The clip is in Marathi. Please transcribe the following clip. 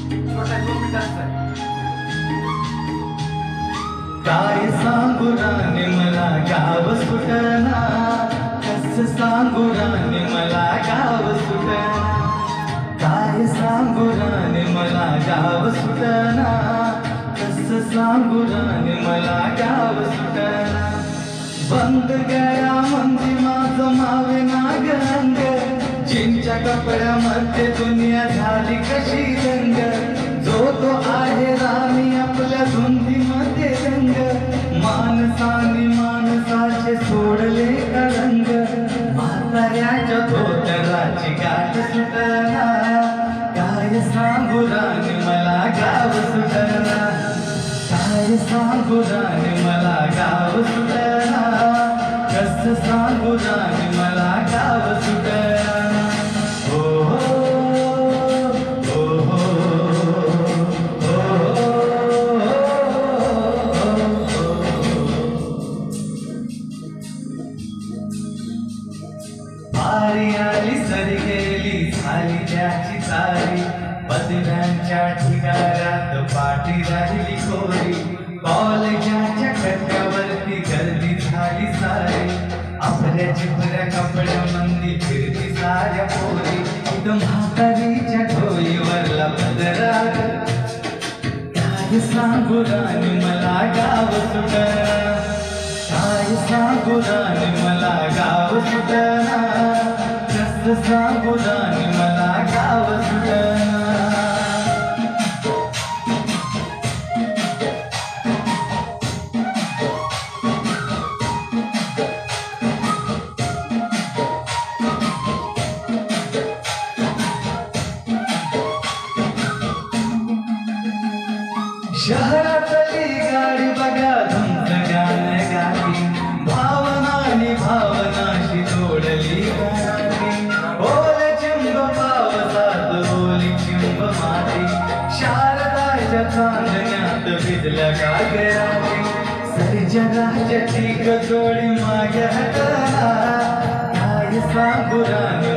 काय सांगू राणी मला गाव सुटना, कसं सांगू राणी मला गाव सुटना, काय सांगू राणी मला गाव सुटना, कसं सांगू राणी मला गाव सुटना. बंद गळ्या मंदी माझं मावे नागरंग, जीनच्या कपड्यामध्ये दुनिया झाली कशी रंग, जो तो आहे राणी आपल्या धुंदीमध्ये रंग, माणसाने माणसाचे सोडले रंग, म्हाताऱ्याच्या धोतराची गाठ सुटना, काय सांगू राणी मला गाव सुटना, काय सांगू राणी मला गाव सुटना, कसं सांगू राणी मला गाव सुटना. आरी आली सरी गेली झाली त्याची चारी, बदल्यांच्या ठिकाऱ्यात पाठी राहिली कोरी, कॉलेजाच्या कट्ट्यावरती गर्दी झाली सारी, आपल्या चिपऱ्या कपड्यामंदी फिरती साऱ्या पोरी, इथं म्हातारीच्या डोईवरला पदराग, काय सांगू राणी मला गाव सुटना, काय सांगू राणी मला गाव सुटना, कसं सांगू राणी मला गाव सुटना. शहरातली गाडी बघा धुंद गाणं गाती, भावनानी भावनाशी जोडली गाडी, ओल चिंब पावसात ओली चिंब माती, शारदाच्या चांदण्यात भिजल्या गागराती, सर्जराच्या ती गजोडी मागे हटला, काय सांगू राणी